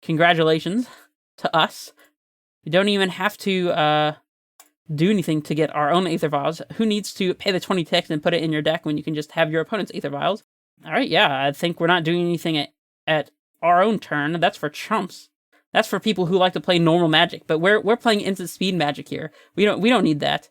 Congratulations to us. We don't even have to do anything to get our own Aether Vials. Who needs to pay the 20 ticks and put it in your deck when you can just have your opponent's Aether Vials? Alright, yeah, I think we're not doing anything at our own turn. That's for chumps. That's for people who like to play normal Magic, but we're playing instant speed Magic here. We don't need that.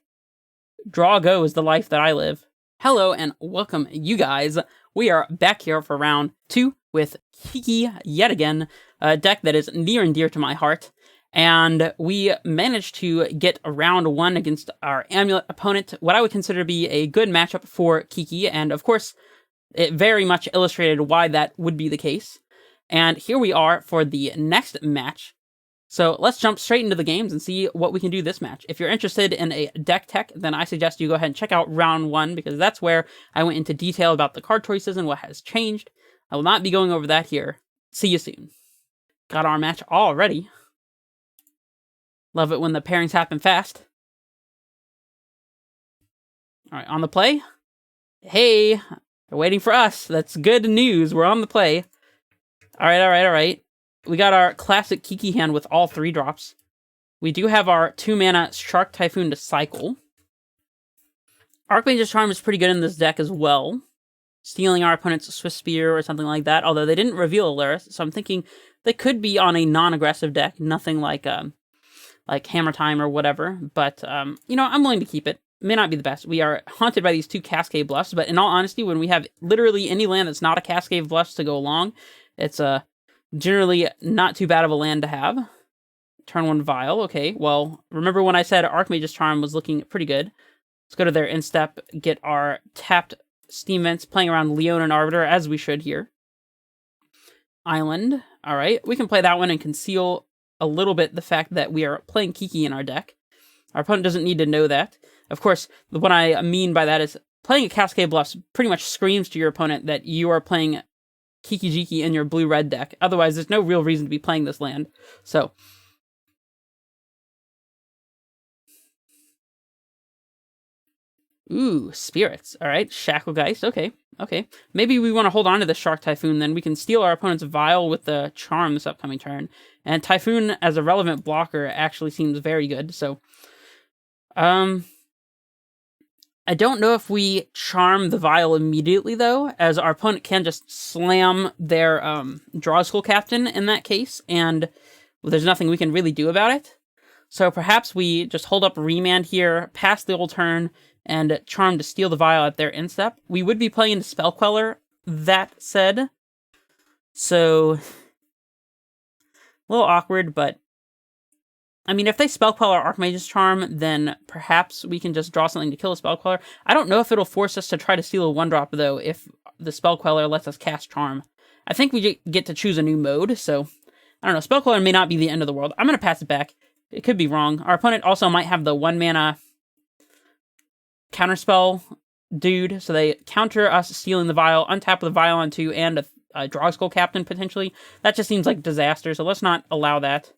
Draw go is the life that I live. Hello and welcome, you guys. We are back here for round 2 with Kiki yet again, a deck that is near and dear to my heart. And we managed to get round 1 against our Amulet opponent, what I would consider to be a good matchup for Kiki, and of course, it very much illustrated why that would be the case. And here we are for the next match. So let's jump straight into the games and see what we can do this match. If you're interested in a deck tech, then I suggest you go ahead and check out round 1, because that's where I went into detail about the card choices and what has changed. I will not be going over that here. See you soon. Got our match already. Love it when the pairings happen fast. Alright, on the play. Hey, they're waiting for us. That's good news. We're on the play. Alright. We got our classic Kiki hand with all 3 drops. We do have our 2-mana Shark Typhoon to cycle. Archmage's Charm is pretty good in this deck as well. Stealing our opponent's Swift Spear or something like that, although they didn't reveal Alaris, so I'm thinking they could be on a non-aggressive deck, nothing like Hammer Time or whatever, but, you know, I'm willing to keep it. May not be the best. We are haunted by these 2 Cascade Bluffs, but in all honesty, when we have literally any land that's not a Cascade Bluffs to go along, it's generally not too bad of a land to have. Turn 1 Vial, okay, well, remember when I said Archmage's Charm was looking pretty good? Let's go to their Instep, get our tapped Steam Vents, playing around Leona and Arbiter, as we should here. Island, alright, we can play that one and conceal a little bit the fact that we are playing Kiki in our deck. Our opponent doesn't need to know that. Of course, what I mean by that is playing a Cascade Bluffs pretty much screams to your opponent that you are playing Kiki Jiki in your blue-red deck. Otherwise, there's no real reason to be playing this land. So, ooh, Spirits. Alright, Shacklegeist. Okay. Maybe we want to hold on to the Shark Typhoon, then we can steal our opponent's Vial with the Charm this upcoming turn. And Typhoon as a relevant blocker actually seems very good, so... I don't know if we charm the Vial immediately, though, as our opponent can just slam their Draw Skull Captain in that case, and there's nothing we can really do about it. So perhaps we just hold up Remand here, pass the old turn, and charm to steal the Vial at their instep. We would be playing Spell Queller, that said. So, a little awkward, but... I mean, if they Spell Queller Archmage's Charm, then perhaps we can just draw something to kill a Spell Queller. I don't know if it'll force us to try to steal a 1-drop, though, if the Spell Queller lets us cast Charm. I think we get to choose a new mode, so... I don't know, Spell Queller may not be the end of the world. I'm going to pass it back. It could be wrong. Our opponent also might have the 1-mana Counterspell dude, so they counter us stealing the Vial, untap with a Vial on 2, and a Draw Skull Captain, potentially. That just seems like disaster, so let's not allow that.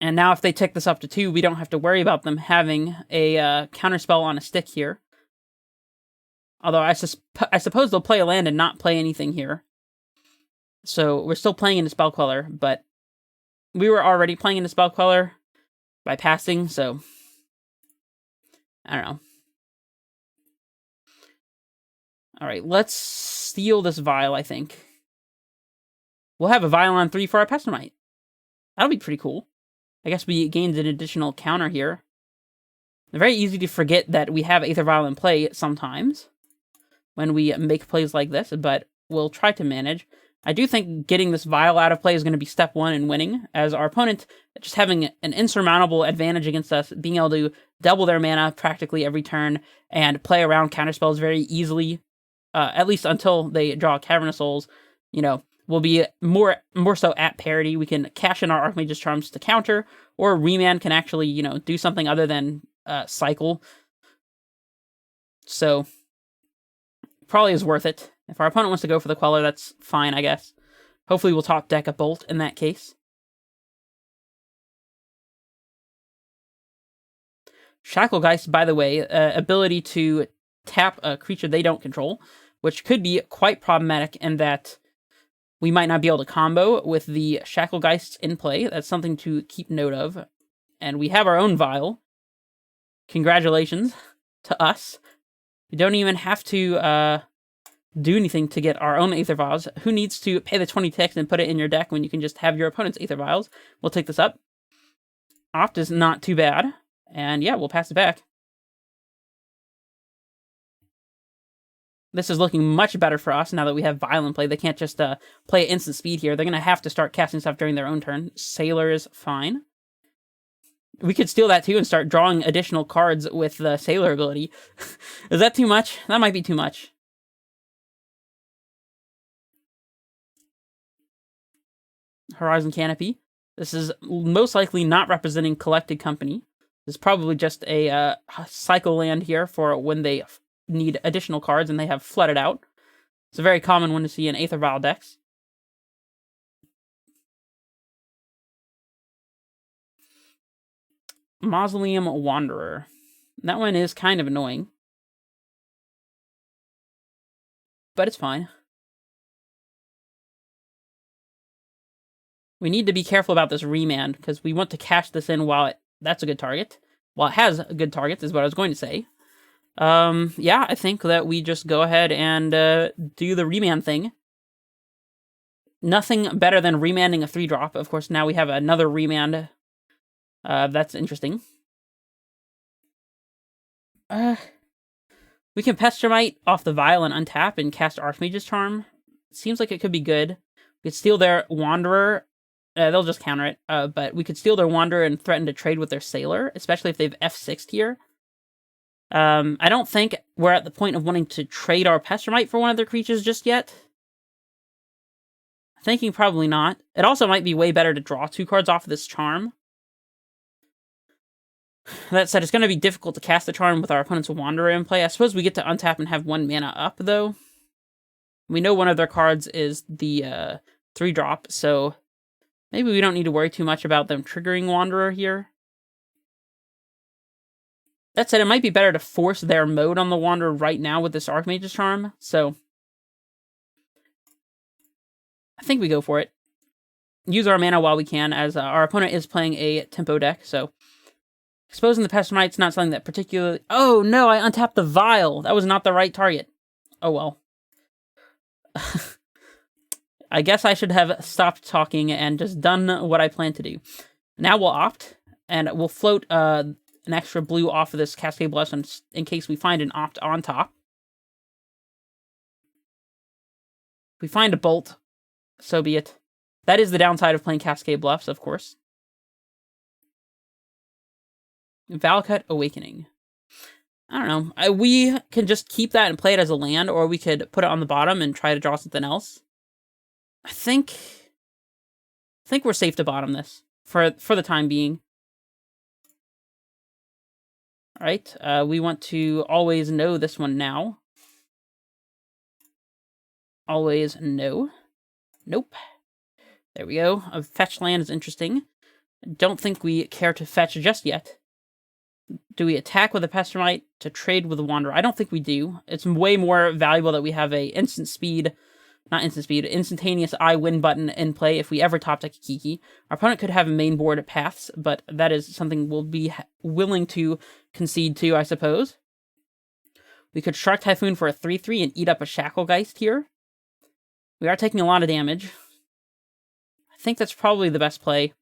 And now if they tick this up to 2, we don't have to worry about them having a counterspell on a stick here. Although I suppose they'll play a land and not play anything here. So we're still playing into Spell Queller, but we were already playing into Spell Queller by passing, so I don't know. Alright, let's steal this Vial, I think. We'll have a Vial on 3 for our Pestomite. That'll be pretty cool. I guess we gained an additional counter here. It's very easy to forget that we have Aether Vial in play sometimes when we make plays like this, but we'll try to manage. I do think getting this Vial out of play is going to be step 1 in winning, as our opponent just having an insurmountable advantage against us, being able to double their mana practically every turn and play around counterspells very easily, at least until they draw Cavern of Souls, you know, will be more so at parity. We can cash in our Archmage's Charms to counter, or Remand can actually, you know, do something other than cycle. So, probably is worth it. If our opponent wants to go for the Queller, that's fine, I guess. Hopefully we'll top deck a Bolt in that case. Shacklegeist, by the way, ability to tap a creature they don't control, which could be quite problematic in that We might not be able to combo with the Shacklegeists in play. That's something to keep note of. And we have our own vial. Congratulations to us. We don't even have to do anything to get our own Aether Vials. Who needs to pay the 20 ticks and put it in your deck when you can just have your opponent's Aether Vials? We'll take this up. Opt is not too bad. And yeah, we'll pass it back. This is looking much better for us now that we have Vial in play. They can't just play at instant speed here. They're going to have to start casting stuff during their own turn. Sailor is fine. We could steal that too and start drawing additional cards with the Sailor ability. Is that too much? That might be too much. Horizon Canopy. This is most likely not representing Collected Company. This is probably just a cycle land here for when they need additional cards and they have flooded out. It's a very common one to see in Aether Vial decks. Mausoleum Wanderer. That one is kind of annoying. But it's fine. We need to be careful about this remand, because we want to cash this in while that's a good target. While it has a good target, is what I was going to say. Yeah, I think that we just go ahead and do the remand thing. Nothing better than remanding a 3-drop. Of course, now we have another remand. That's interesting. We can Pestermite off the Vial and untap and cast Archmage's Charm. Seems like it could be good. We could steal their Wanderer. They'll just counter it. But we could steal their Wanderer and threaten to trade with their Sailor, especially if they've F6'd here. I don't think we're at the point of wanting to trade our Pestermite for one of their creatures just yet. Thinking probably not. It also might be way better to draw 2 cards off of this Charm. That said, it's going to be difficult to cast the Charm with our opponent's Wanderer in play. I suppose we get to untap and have 1 mana up, though. We know one of their cards is the 3-drop, so maybe we don't need to worry too much about them triggering Wanderer here. That said, it might be better to force their mode on the Wanderer right now with this Archmage's Charm, so I think we go for it. Use our mana while we can, as our opponent is playing a tempo deck, so exposing the Pestermite's not something that particularly... Oh, no, I untapped the Vial. That was not the right target. Oh, well. I guess I should have stopped talking and just done what I planned to do. Now we'll opt, and we'll float an extra blue off of this Cascade Bluffs in case we find an opt on top. If we find a bolt, so be it. That is the downside of playing Cascade Bluffs, of course. Valakut Awakening. I don't know. We can just keep that and play it as a land, or we could put it on the bottom and try to draw something else. I think we're safe to bottom this for the time being. All right, we want to always know this one now. Always no. Nope. There we go. A fetch land is interesting. Don't think we care to fetch just yet. Do we attack with a Pestermite to trade with a Wanderer? I don't think we do. It's way more valuable that we have a instantaneous I win button in play if we ever top deck a Kiki. Our opponent could have main board paths, but that is something we'll be willing to concede to, I suppose. We could Shark Typhoon for a 3/3 and eat up a Shacklegeist here. We are taking a lot of damage. I think that's probably the best play.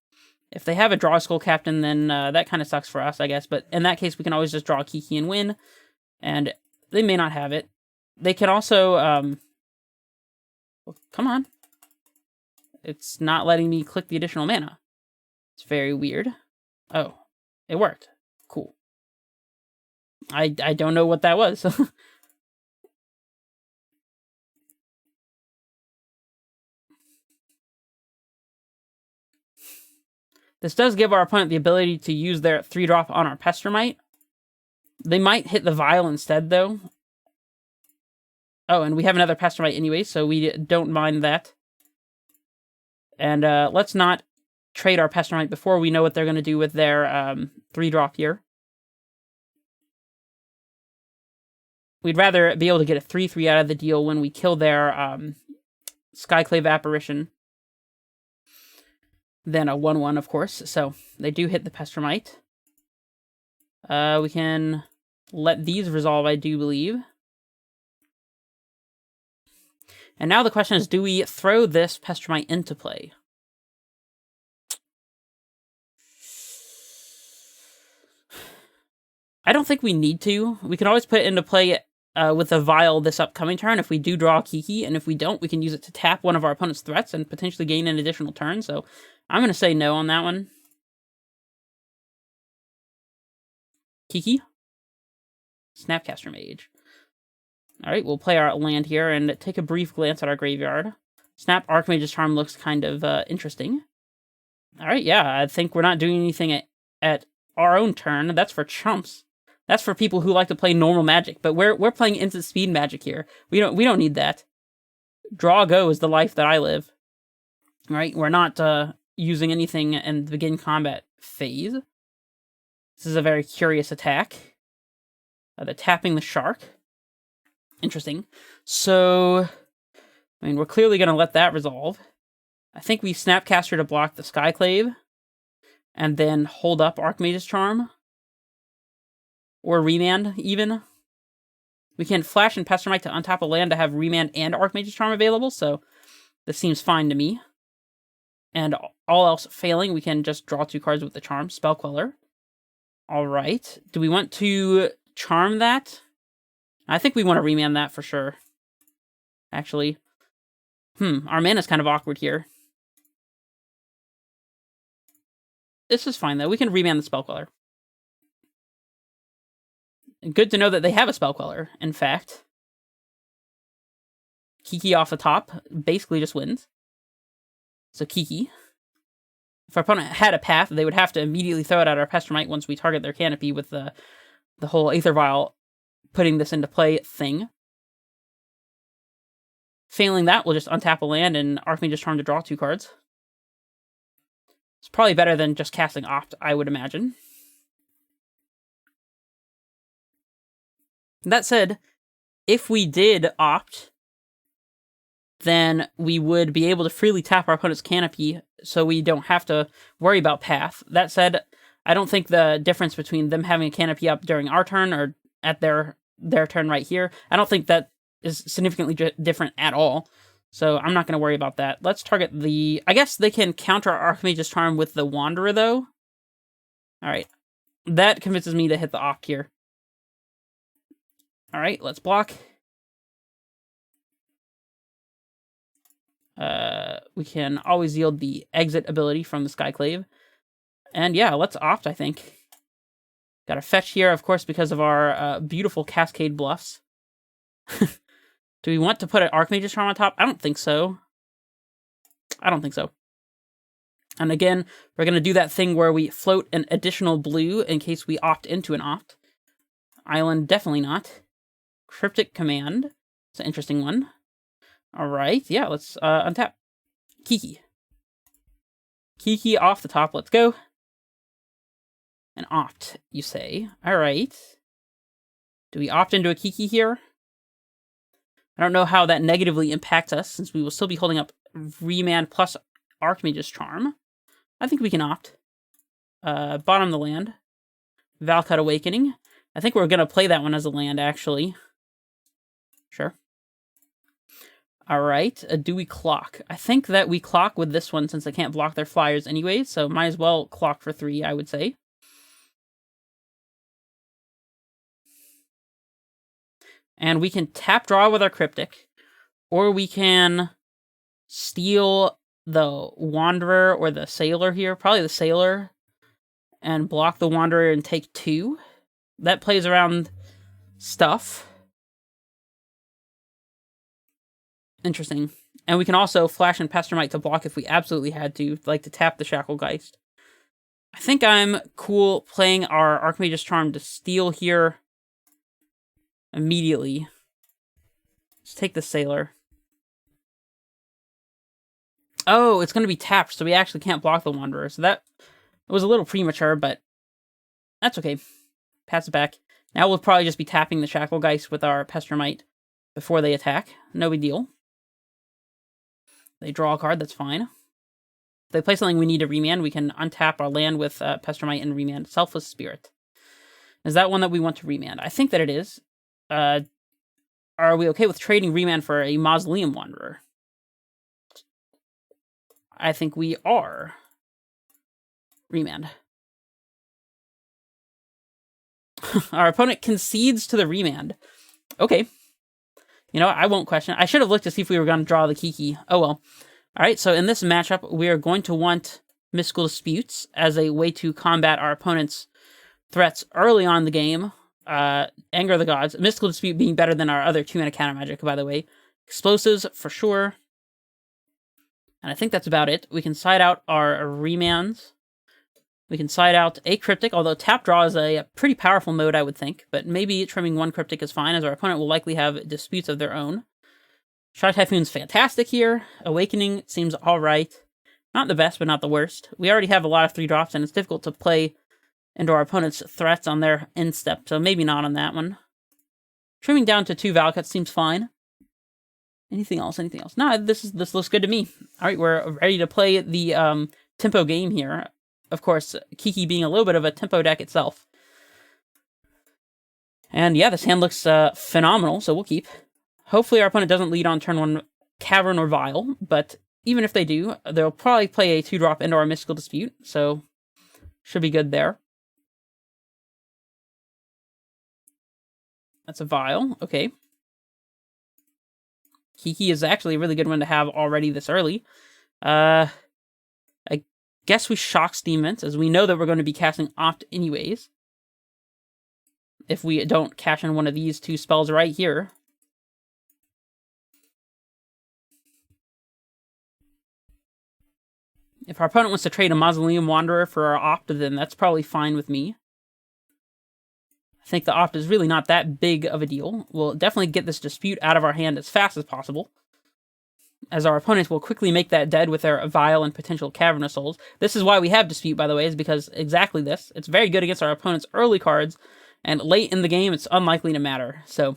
If they have a Draw Skull Captain, then that kind of sucks for us, I guess. But in that case, we can always just draw a Kiki and win. And they may not have it. They can also... well, come on. It's not letting me click the additional mana. It's very weird. Oh, it worked. Cool. I don't know what that was. This does give our opponent the ability to use their 3-drop on our Pestermite. They might hit the Vial instead, though. Oh, and we have another Pestermite anyway, so we don't mind that. And let's not trade our Pestermite before we know what they're going to do with their 3-drop here. We'd rather be able to get a 3/3 out of the deal when we kill their Skyclave Apparition than a 1/1, of course. So they do hit the Pestermite. We can let these resolve, I do believe. And now the question is, do we throw this Pestermite into play? I don't think we need to. We can always put it into play with a Vial this upcoming turn if we do draw Kiki, and if we don't, we can use it to tap one of our opponent's threats and potentially gain an additional turn. So I'm going to say no on that one. Kiki. Snapcaster Mage. Alright, we'll play our land here and take a brief glance at our graveyard. Snap Archmage's Charm looks kind of interesting. Alright, yeah, I think we're not doing anything at our own turn. That's for chumps. That's for people who like to play normal Magic, but we're playing instant speed Magic here. We don't need that. Draw go is the life that I live. Right? We're not using anything in the begin combat phase. This is a very curious attack. They're tapping the Shark. Interesting. So, I mean, we're clearly going to let that resolve. I think we Snapcaster to block the Skyclave, and then hold up Archmage's Charm. Or Remand, even. We can flash and Pestermite to untap a land to have Remand and Archmage's Charm available, so this seems fine to me. And all else failing, we can just draw 2 cards with the Charm. Spell Queller. Alright. Do we want to charm that? I think we want to remand that for sure. Actually. Our mana's kind of awkward here. This is fine, though. We can remand the Spell Queller. Good to know that they have a Spell Queller, in fact. Kiki off the top basically just wins. So Kiki. If our opponent had a path, they would have to immediately throw it at our Pestermite once we target their canopy with the whole Aether Vial putting this into play thing. Failing that, we'll just untap a land and Archmage's Charm to draw 2 cards. It's probably better than just casting Opt, I would imagine. That said, if we did Opt, then we would be able to freely tap our opponent's canopy so we don't have to worry about path. That said, I don't think the difference between them having a canopy up during our turn or at their turn right here, I don't think that is significantly different at all. So I'm not going to worry about that. Let's target the... I guess they can counter Archmage's Charm with the Wanderer, though. Alright. That convinces me to hit the Opt here. Alright, let's block. We can always yield the Exit ability from the Skyclave. And yeah, let's Opt, I think. Got a fetch here, of course, because of our beautiful Cascade bluffs. Do we want to put an Archmage's Charm on top? I don't think so. I don't think so. And again, we're going to do that thing where we float an additional blue in case we opt into an Opt. Island, definitely not. Cryptic Command. It's an interesting one. Alright, yeah, let's untap. Kiki. Kiki off the top, let's go. An Opt, you say. Alright. Do we opt into a Kiki here? I don't know how that negatively impacts us, since we will still be holding up Remand plus Archmage's Charm. I think we can Opt. Bottom the land. Valcut Awakening. I think we're going to play that one as a land, actually. Sure. Alright, do we clock? I think that we clock with this one since they can't block their flyers anyway, so might as well clock for 3, I would say. And we can tap draw with our Cryptic, or we can steal the Wanderer or the Sailor here, probably the Sailor, and block the Wanderer and take 2. That plays around stuff. Interesting. And we can also flash and Pestermite to block if we absolutely had to, like to tap the Shacklegeist. I think I'm cool playing our Archmage's Charm to steal here immediately. Let's take the Sailor. Oh, it's going to be tapped, so we actually can't block the Wanderer. So that was a little premature, but that's okay. Pass it back. Now we'll probably just be tapping the Shacklegeist with our Pestermite before they attack. No big deal. They draw a card, that's fine. If they play something we need to remand, we can untap our land with Pestermite and remand Selfless Spirit. Is that one that we want to remand? I think that it is. Are we okay with trading remand for a Mausoleum Wanderer? I think we are. Remand. Our opponent concedes to the remand. Okay. You know what? I won't question it. I should have looked to see if we were going to draw the Kiki. Oh well. Alright, so in this matchup, we are going to want Mystical Disputes as a way to combat our opponent's threats early on in the game. Anger of the Gods. Mystical Dispute being better than our other 2-mana counter magic, by the way. Explosives, for sure. And I think that's about it. We can side out our remands. We can side out a Cryptic, although Tap Draw is a pretty powerful mode, I would think. But maybe trimming one Cryptic is fine, as our opponent will likely have disputes of their own. Shock Typhoon's fantastic here. Awakening seems alright. Not the best, but not the worst. We already have a lot of 3-drops, and it's difficult to play into our opponent's threats on their end step, so maybe not on that one. Trimming down to 2 Valcuts seems fine. Anything else? Anything else? No, this looks good to me. Alright, we're ready to play the tempo game here. Of course, Kiki being a little bit of a tempo deck itself. And yeah, this hand looks phenomenal, so we'll keep. Hopefully our opponent doesn't lead on turn 1 Cavern or Vial, but even if they do, they'll probably play a 2-drop into our Mystical Dispute, so should be good there. That's a Vial, okay. Kiki is actually a really good one to have already this early. I guess we shock Steam Vents, as we know that we're going to be casting Opt anyways. If we don't cash in one of these 2 spells right here. If our opponent wants to trade a Mausoleum Wanderer for our Opt, then that's probably fine with me. I think the Opt is really not that big of a deal. We'll definitely get this dispute out of our hand as fast as possible, as our opponents will quickly make that dead with their Vial and potential Cavernous Souls. This is why we have Dispute, by the way, is because exactly this. It's very good against our opponent's early cards, and late in the game, it's unlikely to matter. So,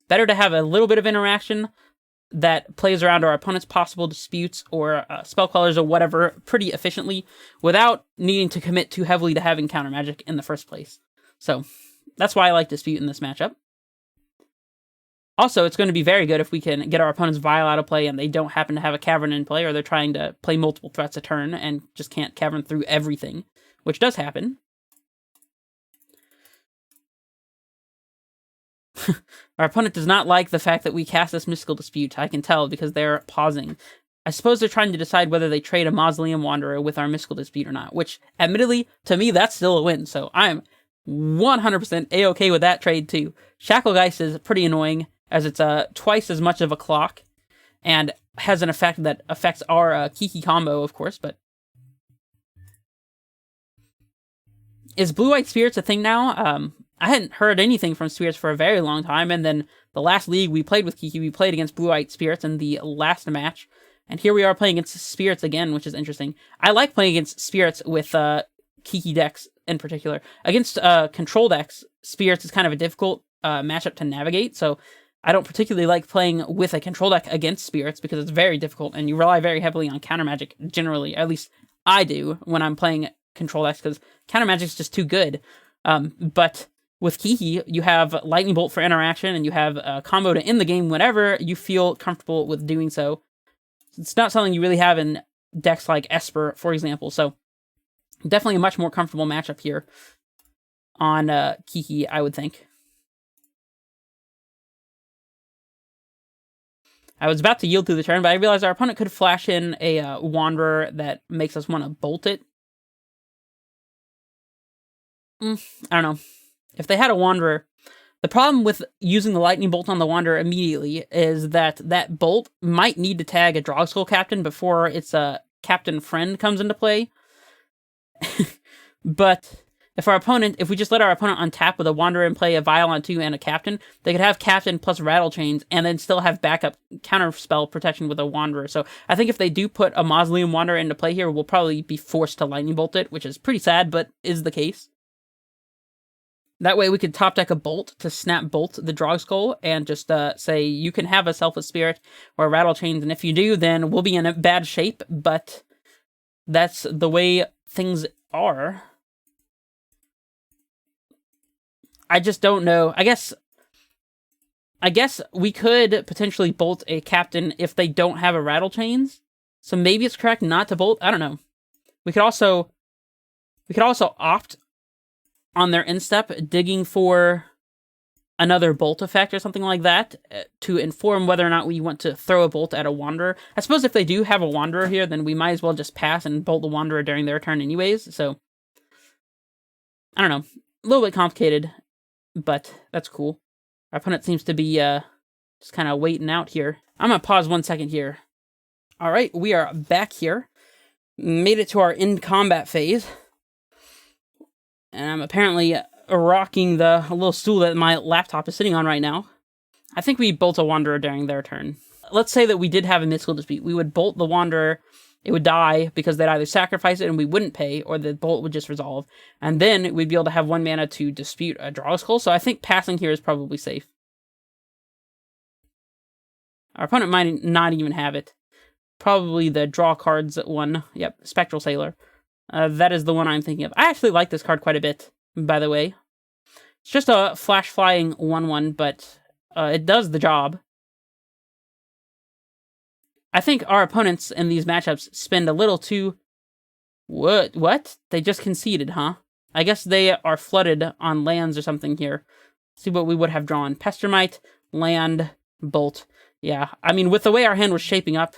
better to have a little bit of interaction that plays around our opponent's possible disputes or spell callers or whatever pretty efficiently without needing to commit too heavily to having counter magic in the first place. So, that's why I like Dispute in this matchup. Also, it's going to be very good if we can get our opponent's Vial out of play and they don't happen to have a Cavern in play, or they're trying to play multiple threats a turn and just can't Cavern through everything, which does happen. Our opponent does not like the fact that we cast this Mystical Dispute, I can tell, because they're pausing. I suppose they're trying to decide whether they trade a Mausoleum Wanderer with our Mystical Dispute or not, which, admittedly, to me, that's still a win, so I'm 100% A-okay with that trade, too. Shacklegeist is pretty annoying, as it's twice as much of a clock, and has an effect that affects our Kiki combo, of course, but... Is Blue-White Spirits a thing now? I hadn't heard anything from Spirits for a very long time, and then the last league we played with Kiki, we played against Blue-White Spirits in the last match, and here we are playing against Spirits again, which is interesting. I like playing against Spirits with Kiki decks in particular. Against control decks, Spirits is kind of a difficult matchup to navigate, so I don't particularly like playing with a control deck against Spirits because it's very difficult, and you rely very heavily on counter magic generally. At least I do when I'm playing control decks, because counter magic is just too good. But with Kiki, you have Lightning Bolt for interaction, and you have a combo to end the game whenever you feel comfortable with doing so. It's not something you really have in decks like Esper, for example, so definitely a much more comfortable matchup here on Kiki, I would think. I was about to yield through the turn, but I realized our opponent could flash in a Wanderer that makes us want to bolt it. I don't know. If they had a Wanderer, the problem with using the Lightning Bolt on the Wanderer immediately is that that bolt might need to tag a Drogskull Captain before its Captain Friend comes into play. But if we just let our opponent untap with a Wanderer and play a Vial on 2 and a Captain, they could have Captain plus Rattle Chains and then still have backup counterspell protection with a Wanderer. So I think if they do put a Mausoleum Wanderer into play here, we'll probably be forced to Lightning Bolt it, which is pretty sad, but is the case. That way we could top deck a Bolt to snap Bolt the Drogskull and just say, you can have a Selfless Spirit or Rattle Chains, and if you do, then we'll be in a bad shape, but that's the way things are. I just don't know. I guess we could potentially Bolt a Captain if they don't have a Rattle Chains, so maybe it's correct not to Bolt. I don't know. We could also opt on their instep, digging for another Bolt effect or something like that to inform whether or not we want to throw a Bolt at a Wanderer. I suppose if they do have a Wanderer here, then we might as well just pass and Bolt the Wanderer during their turn anyways. So, I don't know. A little bit complicated, but that's cool. Our opponent seems to be just kind of waiting out here. I'm going to pause 1 second here. All right, we are back here. Made it to our in-combat phase. And I'm apparently rocking the little stool that my laptop is sitting on right now. I think we Bolt a Wanderer during their turn. Let's say that we did have a mystical dispute. We would Bolt the Wanderer, it would die because they'd either sacrifice it and we wouldn't pay, or the Bolt would just resolve. And then we'd be able to have 1 mana to dispute a Drogskull, so I think passing here is probably safe. Our opponent might not even have it. Probably the draw cards one. Yep, Spectral Sailor. That is the one I'm thinking of. I actually like this card quite a bit, by the way. It's just a flash flying 1/1, but it does the job. I think our opponents in these matchups spend a little too... What? They just conceded, huh? I guess they are flooded on lands or something here. Let's see what we would have drawn. Pestermite, land, Bolt. Yeah, I mean, with the way our hand was shaping up,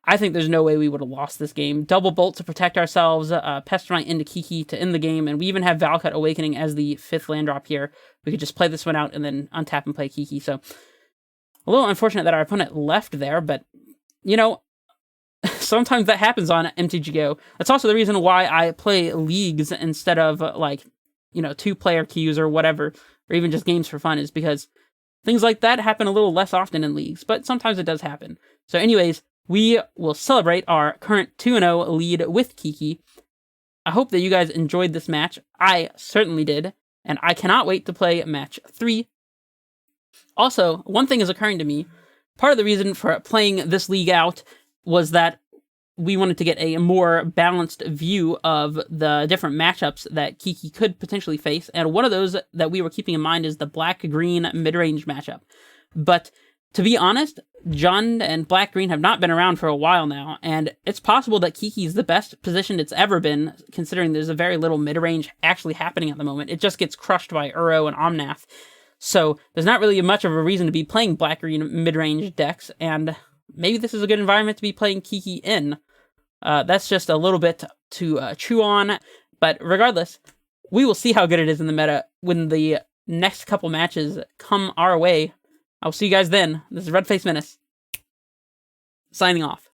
I think there's no way we would have lost this game. Double Bolt to protect ourselves, Pestermite into Kiki to end the game, and we even have Valakut Awakening as the 5th land drop here. We could just play this one out and then untap and play Kiki, so... A little unfortunate that our opponent left there, but, you know, sometimes that happens on MTGO. That's also the reason why I play leagues instead of, like, you know, 2-player queues or whatever, or even just games for fun, is because things like that happen a little less often in leagues, but sometimes it does happen. So anyways, we will celebrate our current 2-0 lead with Kiki. I hope that you guys enjoyed this match. I certainly did, and I cannot wait to play match 3. Also, one thing is occurring to me. Part of the reason for playing this league out was that we wanted to get a more balanced view of the different matchups that Kiki could potentially face, and one of those that we were keeping in mind is the black-green mid-range matchup. But to be honest, Jund and Black-Green have not been around for a while now, and it's possible that Kiki is the best positioned it's ever been, considering there's a very little mid-range actually happening at the moment. It just gets crushed by Uro and Omnath. So there's not really much of a reason to be playing Black-Green mid-range decks, and maybe this is a good environment to be playing Kiki in. That's just a little bit to chew on, but regardless, we will see how good it is in the meta when the next couple matches come our way. I'll see you guys then. This is Red Face Menace, signing off.